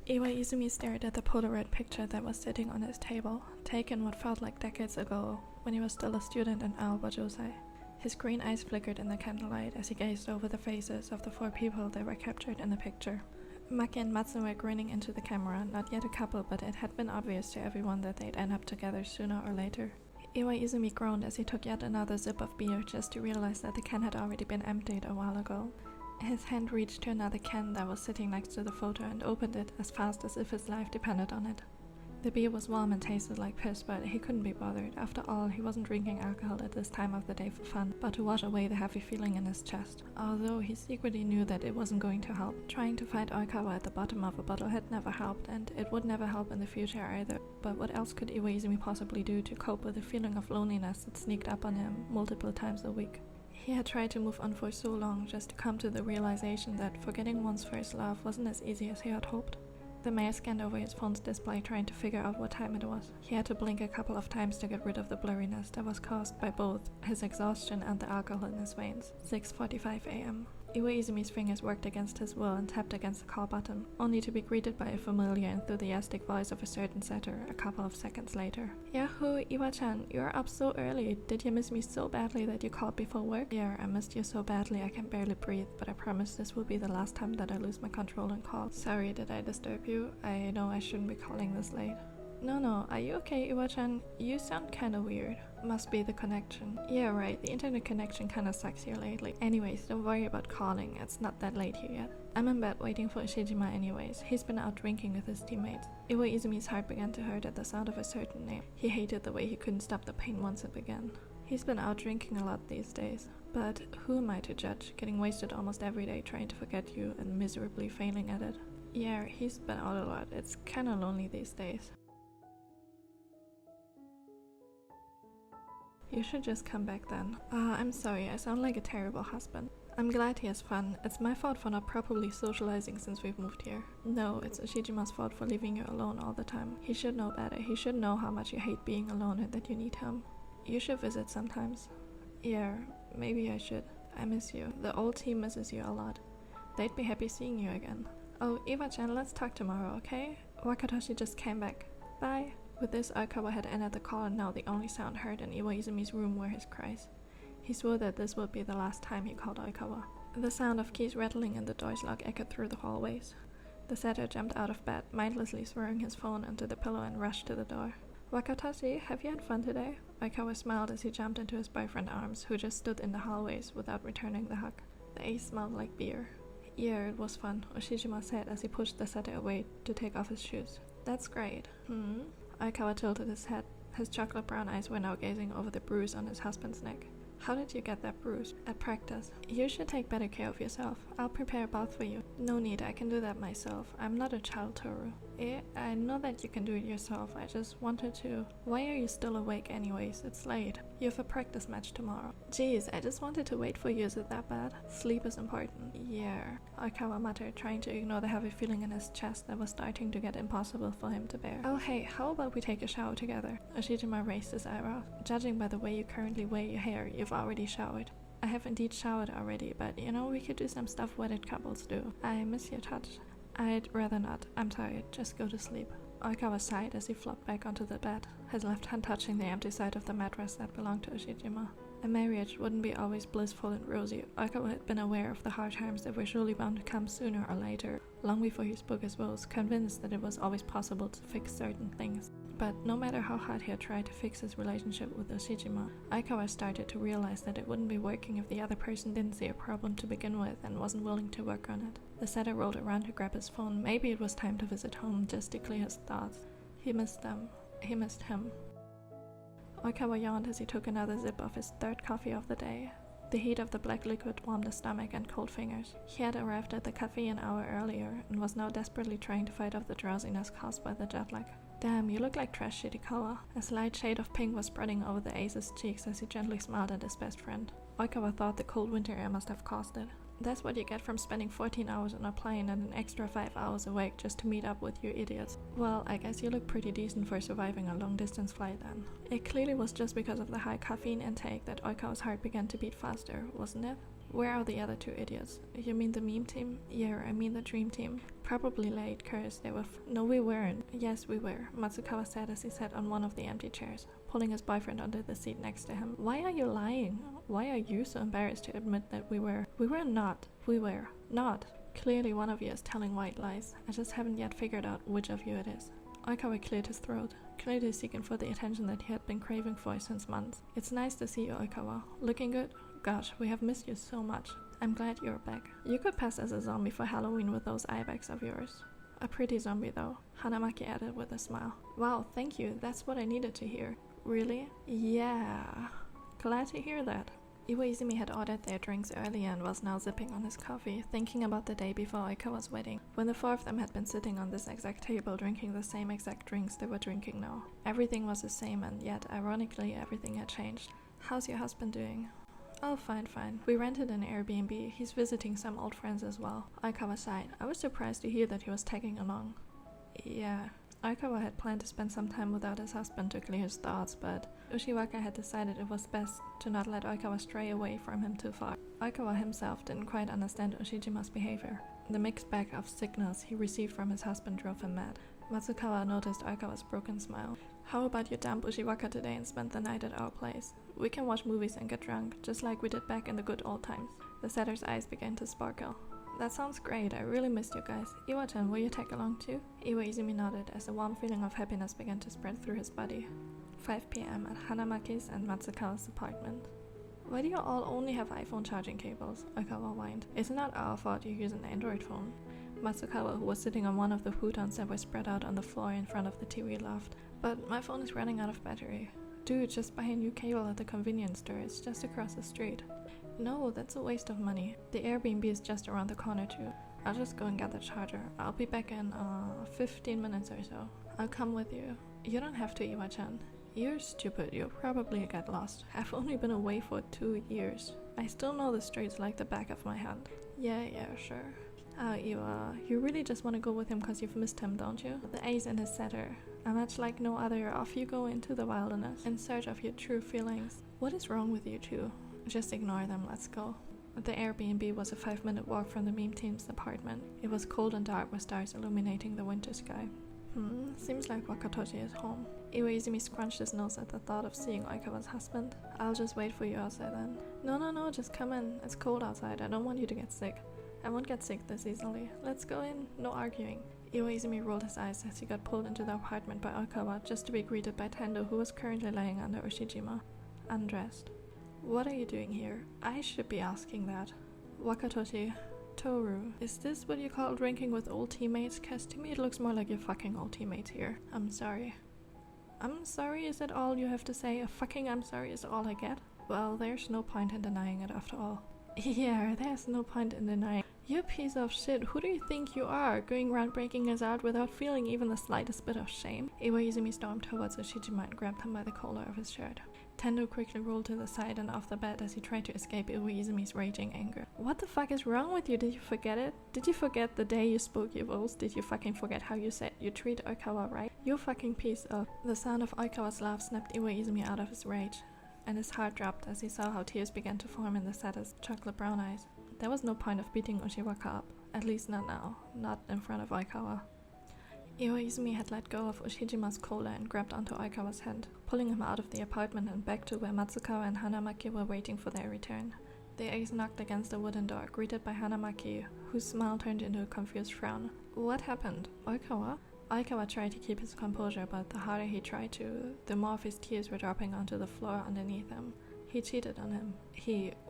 Iwaizumi stared at the Polaroid picture that was sitting on his table, taken what felt like decades ago, when he was still a student in Aobajosai. His green eyes flickered in the candlelight as he gazed over the faces of the 4 people that were captured in the picture. Maki and Matsu were grinning into the camera, not yet a couple, but it had been obvious to everyone that they'd end up together sooner or later. Iwaizumi groaned as he took yet another sip of beer just to realize that the can had already been emptied a while ago. His hand reached to another can that was sitting next to the photo and opened it as fast as if his life depended on it. The beer was warm and tasted like piss, but he couldn't be bothered. After all, he wasn't drinking alcohol at this time of the day for fun, but to wash away the heavy feeling in his chest. Although he secretly knew that it wasn't going to help. Trying to find Oikawa at the bottom of a bottle had never helped, and it would never help in the future either. But what else could Iwaizumi possibly do to cope with the feeling of loneliness that sneaked up on him multiple times a week? He had tried to move on for so long just to come to the realization that forgetting one's first love wasn't as easy as he had hoped. The mayor scanned over his phone's display trying to figure out what time it was. He had to blink a couple of times to get rid of the blurriness that was caused by both his exhaustion and the alcohol in his veins. 6:45 a.m. Iwaizumi's fingers worked against his will and tapped against the call button, only to be greeted by a familiar, enthusiastic voice of a certain setter a couple of seconds later. Yahoo, Iwa-chan, you're up so early. Did you miss me so badly that you called before work? Yeah, I missed you so badly I can barely breathe, but I promise this will be the last time that I lose my control and call. Sorry, did I disturb you? I know I shouldn't be calling this late. No, are you okay, Iwa-chan? You sound kinda weird. Must be the connection. Yeah, right, the internet connection kinda sucks here lately. Anyways, don't worry about calling, it's not that late here yet. I'm in bed waiting for Ishijima anyways. He's been out drinking with his teammates. Iwaizumi's heart began to hurt at the sound of a certain name. He hated the way he couldn't stop the pain once it began. He's been out drinking a lot these days. But who am I to judge, getting wasted almost every day trying to forget you and miserably failing at it? Yeah, he's been out a lot. It's kinda lonely these days. You should just come back then. I'm sorry, I sound like a terrible husband. I'm glad he has fun. It's my fault for not properly socializing since we've moved here. No, it's Ishijima's fault for leaving you alone all the time. He should know better. He should know how much you hate being alone and that you need him. You should visit sometimes. Yeah, maybe I should. I miss you. The old team misses you a lot. They'd be happy seeing you again. Oh, Iwa-chan, let's talk tomorrow, okay? Wakatoshi just came back. Bye. With this, Oikawa had ended the call, and now the only sound heard in Iwaizumi's room were his cries. He swore that this would be the last time he called Oikawa. The sound of keys rattling in the door's lock echoed through the hallways. The setter jumped out of bed, mindlessly throwing his phone onto the pillow and rushed to the door. Wakatoshi, have you had fun today? Oikawa smiled as he jumped into his boyfriend's arms, who just stood in the hallways without returning the hug. The ace smelled like beer. Yeah, it was fun, Oshijima said as he pushed the setter away to take off his shoes. That's great. Oikawa tilted his head. His chocolate brown eyes were now gazing over the bruise on his husband's neck. How did you get that bruise? At practice. You should take better care of yourself. I'll prepare a bath for you. No need, I can do that myself. I'm not a child, Toru. I know that you can do it yourself. I just wanted to... Why are you still awake anyways? It's late. You have a practice match tomorrow. Jeez, I just wanted to wait for you. Is it that bad? Sleep is important. Yeah. Oikawa muttered, trying to ignore the heavy feeling in his chest that was starting to get impossible for him to bear. Oh hey, how about we take a shower together? Oshijima raised his eyebrows. Judging by the way you currently wear your hair, you've already showered. I have indeed showered already, but you know, we could do some stuff wedded couples do. I miss your touch. I'd rather not. I'm tired. Just go to sleep. Oikawa sighed as he flopped back onto the bed, his left hand touching the empty side of the mattress that belonged to Oshijima. A marriage wouldn't be always blissful and rosy. Oikawa had been aware of the hard times that were surely bound to come sooner or later, long before he spoke his woes, convinced that it was always possible to fix certain things. But no matter how hard he had tried to fix his relationship with Oshijima, Oikawa started to realize that it wouldn't be working if the other person didn't see a problem to begin with and wasn't willing to work on it. The setter rolled around to grab his phone. Maybe it was time to visit home just to clear his thoughts. He missed them. He missed him. Oikawa yawned as he took another sip of his third coffee of the day. The heat of the black liquid warmed his stomach and cold fingers. He had arrived at the cafe an hour earlier and was now desperately trying to fight off the drowsiness caused by the jet lag. Damn, you look like trash, Shirikawa. A slight shade of pink was spreading over the ace's cheeks as he gently smiled at his best friend. Oikawa thought the cold winter air must have caused it. That's what you get from spending 14 hours on a plane and an extra 5 hours awake just to meet up with you idiots. Well, I guess you look pretty decent for surviving a long-distance flight then. It clearly was just because of the high caffeine intake that Oikawa's heart began to beat faster, wasn't it? Where are the other 2 idiots? You mean the meme team? Yeah, I mean the dream team. Probably late, cause they were no, we weren't. Yes, we were, Matsukawa said as he sat on one of the empty chairs, pulling his boyfriend onto the seat next to him. Why are you lying? Why are you so embarrassed to admit that we were? We were not. We were not. Clearly one of you is telling white lies. I just haven't yet figured out which of you it is. Oikawa cleared his throat, clearly seeking for the attention that he had been craving for since months. It's nice to see you, Oikawa. Looking good? Gosh, we have missed you so much. I'm glad you're back. You could pass as a zombie for Halloween with those eye bags of yours. A pretty zombie though, Hanamaki added with a smile. Wow, thank you, that's what I needed to hear. Really? Yeah. Glad to hear that. Iwaizumi had ordered their drinks earlier and was now sipping on his coffee, thinking about the day before Oikawa's wedding, when the 4 of them had been sitting on this exact table drinking the same exact drinks they were drinking now. Everything was the same, and yet, ironically, everything had changed. How's your husband doing? Oh, fine. We rented an Airbnb. He's visiting some old friends as well. Oikawa sighed. I was surprised to hear that he was tagging along. Yeah. Oikawa had planned to spend some time without his husband to clear his thoughts, but Ushiwaka had decided it was best to not let Oikawa stray away from him too far. Oikawa himself didn't quite understand Ushijima's behavior. The mixed bag of signals he received from his husband drove him mad. Matsukawa noticed Oikawa's broken smile. How about you dump Ushiwaka today and spend the night at our place? We can watch movies and get drunk, just like we did back in the good old times. The setter's eyes began to sparkle. That sounds great, I really missed you guys. Iwa-chan, will you tag along too? Iwaizumi nodded as a warm feeling of happiness began to spread through his body. 5 p.m. at Hanamaki's and Matsukawa's apartment. Why do you all only have iPhone charging cables? Oikawa whined. It's not our fault you use an Android phone. Matsukawa, who was sitting on one of the futons that were spread out on the floor in front of the TV, laughed. But my phone is running out of battery. Dude, just buy a new cable at the convenience store, it's just across the street. No, that's a waste of money. The Airbnb is just around the corner too. I'll just go and get the charger. I'll be back in 15 minutes or so. I'll come with you. You don't have to, Iwa-chan. You're stupid, you'll probably get lost. I've only been away for 2 years. I still know the streets like the back of my hand. Yeah, sure. Iwa, you really just want to go with him because you've missed him, don't you? The ace in his setter. And much like no other, off you go into the wilderness in search of your true feelings. What is wrong with you two? Just ignore them, let's go. The Airbnb was a 5-minute walk from the meme team's apartment. It was cold and dark with stars illuminating the winter sky. Seems like Wakatoshi is home. Iwaizumi scrunched his nose at the thought of seeing Oikawa's husband. I'll just wait for you outside then. No, just come in. It's cold outside, I don't want you to get sick. I won't get sick this easily. Let's go in, no arguing. Iwaizumi rolled his eyes as he got pulled into the apartment by Oikawa just to be greeted by Tendo, who was currently laying under Ushijima, undressed. What are you doing here? I should be asking that. Wakatoshi, Toru, is this what you call drinking with old teammates? Cause to me it looks more like you're fucking old teammates here. I'm sorry. I'm sorry, is that all you have to say? A fucking I'm sorry is all I get? Well, there's no point in denying it after all. Yeah, there's no point in denying. You piece of shit, who do you think you are, going around breaking us out without feeling even the slightest bit of shame? Iwaizumi stormed towards Ushijima and grabbed him by the collar of his shirt. Tendo quickly rolled to the side and off the bed as he tried to escape Iwaizumi's raging anger. What the fuck is wrong with you? Did you forget it? Did you forget the day you spoke your vows? Did you fucking forget how you said you treat Oikawa right? You fucking piece of... The sound of Oikawa's laugh snapped Iwaizumi out of his rage, and his heart dropped as he saw how tears began to form in the setter's chocolate brown eyes. There was no point of beating Ushiwaka up, at least not now, not in front of Oikawa. Iwaizumi had let go of Ushijima's collar and grabbed onto Oikawa's hand, pulling him out of the apartment and back to where Matsukawa and Hanamaki were waiting for their return. The ace knocked against the wooden door, greeted by Hanamaki, whose smile turned into a confused frown. What happened? Oikawa? Oikawa tried to keep his composure, but the harder he tried to, the more of his tears were dropping onto the floor underneath him. He cheated on him.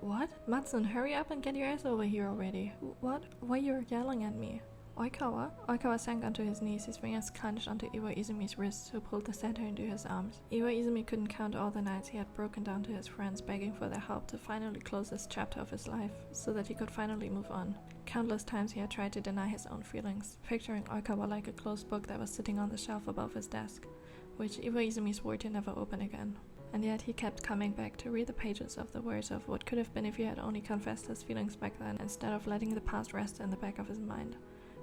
What? Matsun, hurry up and get your ass over here already. What? Why you're yelling at me? Oikawa? Oikawa sank onto his knees, his fingers clenched onto Iwaizumi's wrists, who pulled the setter into his arms. Iwaizumi couldn't count all the nights he had broken down to his friends begging for their help to finally close this chapter of his life, so that he could finally move on. Countless times he had tried to deny his own feelings, picturing Oikawa like a closed book that was sitting on the shelf above his desk, which Iwaizumi swore to never open again. And yet he kept coming back to read the pages of the words of what could have been if he had only confessed his feelings back then, instead of letting the past rest in the back of his mind.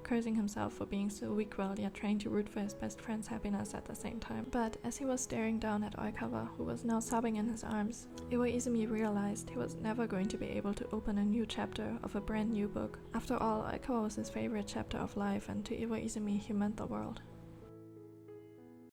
cursing himself for being so weak-willed yet trying to root for his best friend's happiness at the same time. But as he was staring down at Oikawa, who was now sobbing in his arms, Iwaizumi realized he was never going to be able to open a new chapter of a brand new book. After all, Oikawa was his favorite chapter of life, and to Iwaizumi he meant the world.